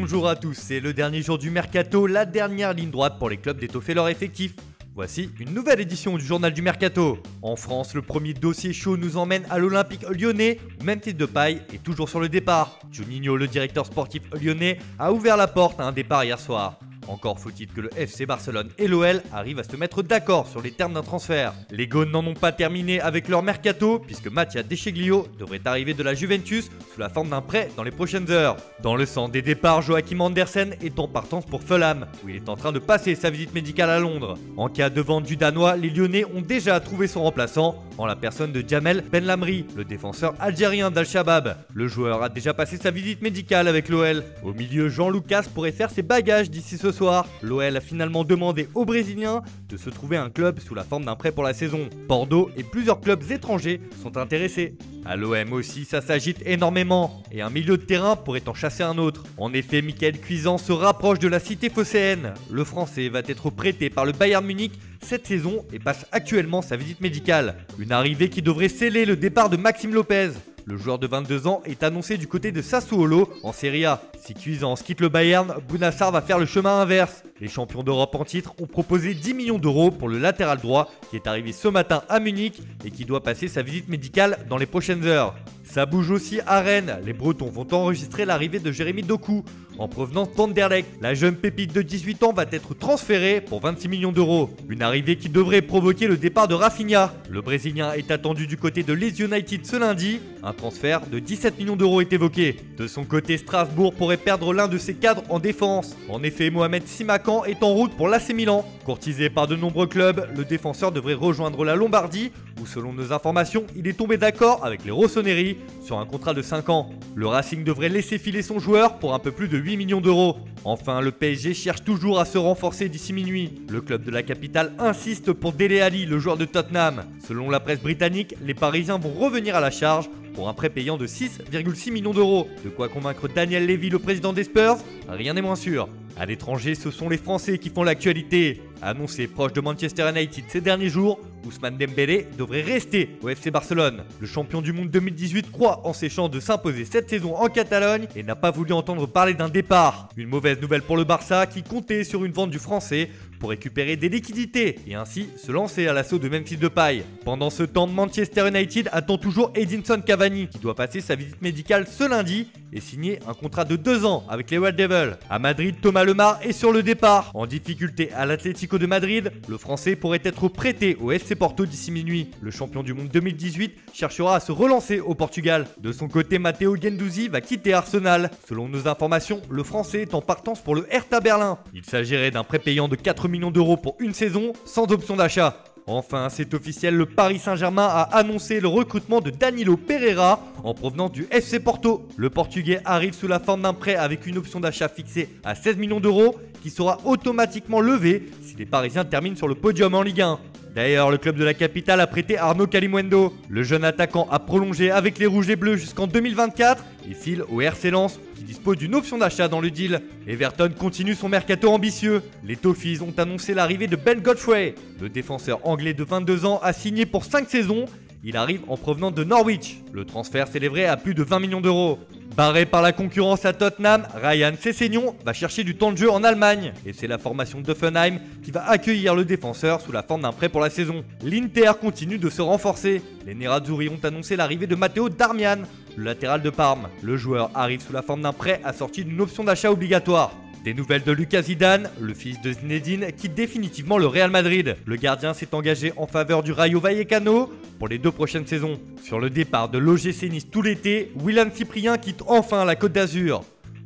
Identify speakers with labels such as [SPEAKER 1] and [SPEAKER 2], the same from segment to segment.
[SPEAKER 1] Bonjour à tous, c'est le dernier jour du Mercato, la dernière ligne droite pour les clubs d'étoffer leur effectif. Voici une nouvelle édition du journal du Mercato. En France, le premier dossier chaud nous emmène à l'Olympique lyonnais, où Memphis Depay est toujours sur le départ. Juninho, le directeur sportif lyonnais, a ouvert la porte à un départ hier soir. Encore faut-il que le FC Barcelone et l'OL arrivent à se mettre d'accord sur les termes d'un transfert. Les Gaunes n'en ont pas terminé avec leur mercato, puisque Mattia Descheglio devrait arriver de la Juventus sous la forme d'un prêt dans les prochaines heures. Dans le sens des départs, Joachim Andersen est en partance pour Fulham, où il est en train de passer sa visite médicale à Londres. En cas de vente du Danois, les Lyonnais ont déjà trouvé son remplaçant, en la personne de Jamel Benlamri, le défenseur algérien d'Al-Shabaab. Le joueur a déjà passé sa visite médicale avec l'OL. Au milieu, Jean Lucas pourrait faire ses bagages d'ici ce soir. L'OL a finalement demandé aux Brésiliens de se trouver un club sous la forme d'un prêt pour la saison. Bordeaux et plusieurs clubs étrangers sont intéressés. À l'OM aussi, ça s'agite énormément, et un milieu de terrain pourrait en chasser un autre. En effet, Michael Cuisant se rapproche de la cité phocéenne. Le Français va être prêté par le Bayern Munich cette saison et passe actuellement sa visite médicale. Une arrivée qui devrait sceller le départ de Maxime Lopez. Le joueur de 22 ans est annoncé du côté de Sassuolo en Serie A. Si Cuisance quitte le Bayern, Bounassar va faire le chemin inverse. Les champions d'Europe en titre ont proposé 10 millions d'euros pour le latéral droit qui est arrivé ce matin à Munich et qui doit passer sa visite médicale dans les prochaines heures. Ça bouge aussi à Rennes. Les Bretons vont enregistrer l'arrivée de Jérémy Doku en provenance d'Anderlecht. La jeune pépite de 18 ans va être transférée pour 26 millions d'euros. Une arrivée qui devrait provoquer le départ de Rafinha. Le Brésilien est attendu du côté de Leeds United ce lundi. Un transfert de 17 millions d'euros est évoqué. De son côté, Strasbourg pourrait perdre l'un de ses cadres en défense. En effet, Mohamed Simakan est en route pour l'AC Milan. Courtisé par de nombreux clubs, le défenseur devrait rejoindre la Lombardie, où selon nos informations, il est tombé d'accord avec les Rossoneri sur un contrat de 5 ans. Le Racing devrait laisser filer son joueur pour un peu plus de 8 millions d'euros. Enfin, le PSG cherche toujours à se renforcer d'ici minuit. Le club de la capitale insiste pour Dele Alli, le joueur de Tottenham. Selon la presse britannique, les Parisiens vont revenir à la charge pour un prêt payant de 6,6 millions d'euros. De quoi convaincre Daniel Levy, le président des Spurs, rien n'est moins sûr. À l'étranger, ce sont les Français qui font l'actualité. Annoncé proche de Manchester United ces derniers jours, Ousmane Dembélé devrait rester au FC Barcelone. Le champion du monde 2018 croit en ses chances de s'imposer cette saison en Catalogne et n'a pas voulu entendre parler d'un départ. Une mauvaise nouvelle pour le Barça qui comptait sur une vente du Français pour récupérer des liquidités et ainsi se lancer à l'assaut de Memphis Depay. Pendant ce temps, Manchester United attend toujours Edinson Cavani qui doit passer sa visite médicale ce lundi et signer un contrat de 2 ans avec les Red Devils. À Madrid, Thomas Lemar est sur le départ. En difficulté à l'Atlético de Madrid, le Français pourrait être prêté au FC Porto d'ici minuit. Le champion du monde 2018 cherchera à se relancer au Portugal. De son côté, Matteo Guendouzi va quitter Arsenal. Selon nos informations, le Français est en partance pour le Hertha Berlin. Il s'agirait d'un prêt payant de 4 millions d'euros pour une saison, sans option d'achat. Enfin, c'est officiel, le Paris Saint-Germain a annoncé le recrutement de Danilo Pereira en provenance du FC Porto. Le Portugais arrive sous la forme d'un prêt avec une option d'achat fixée à 16 millions d'euros qui sera automatiquement levée si les Parisiens terminent sur le podium en Ligue 1. D'ailleurs, le club de la capitale a prêté Arnaud Kalimuendo. Le jeune attaquant a prolongé avec les Rouges et Bleus jusqu'en 2024 et file au RC Lens qui dispose d'une option d'achat dans le deal. Everton continue son mercato ambitieux. Les Toffees ont annoncé l'arrivée de Ben Godfrey. Le défenseur anglais de 22 ans a signé pour 5 saisons. Il arrive en provenance de Norwich. Le transfert s'élèverait à plus de 20 millions d'euros. Barré par la concurrence à Tottenham, Ryan Sessegnon va chercher du temps de jeu en Allemagne. Et c'est la formation d'Hoffenheim qui va accueillir le défenseur sous la forme d'un prêt pour la saison. L'Inter continue de se renforcer. Les Nerazzurri ont annoncé l'arrivée de Matteo Darmian, le latéral de Parme. Le joueur arrive sous la forme d'un prêt assorti d'une option d'achat obligatoire. Des nouvelles de Lucas Zidane, le fils de Zinedine, quitte définitivement le Real Madrid. Le gardien s'est engagé en faveur du Rayo Vallecano pour les 2 prochaines saisons. Sur le départ de l'OGC Nice tout l'été, Willian Cyprien quitte enfin la Côte d'Azur.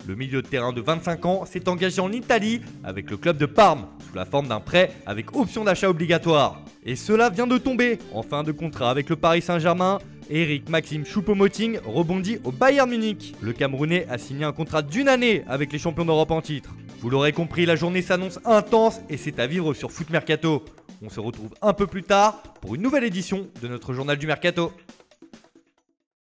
[SPEAKER 1] Le milieu de terrain de 25 ans s'est engagé en Italie avec le club de Parme, sous la forme d'un prêt avec option d'achat obligatoire. Et cela vient de tomber. En fin de contrat avec le Paris Saint-Germain, Eric Maxime Choupo-Moting rebondit au Bayern Munich. Le Camerounais a signé un contrat d'1 année avec les champions d'Europe en titre. Vous l'aurez compris, la journée s'annonce intense et c'est à vivre sur Foot Mercato. On se retrouve un peu plus tard pour une nouvelle édition de notre journal du Mercato.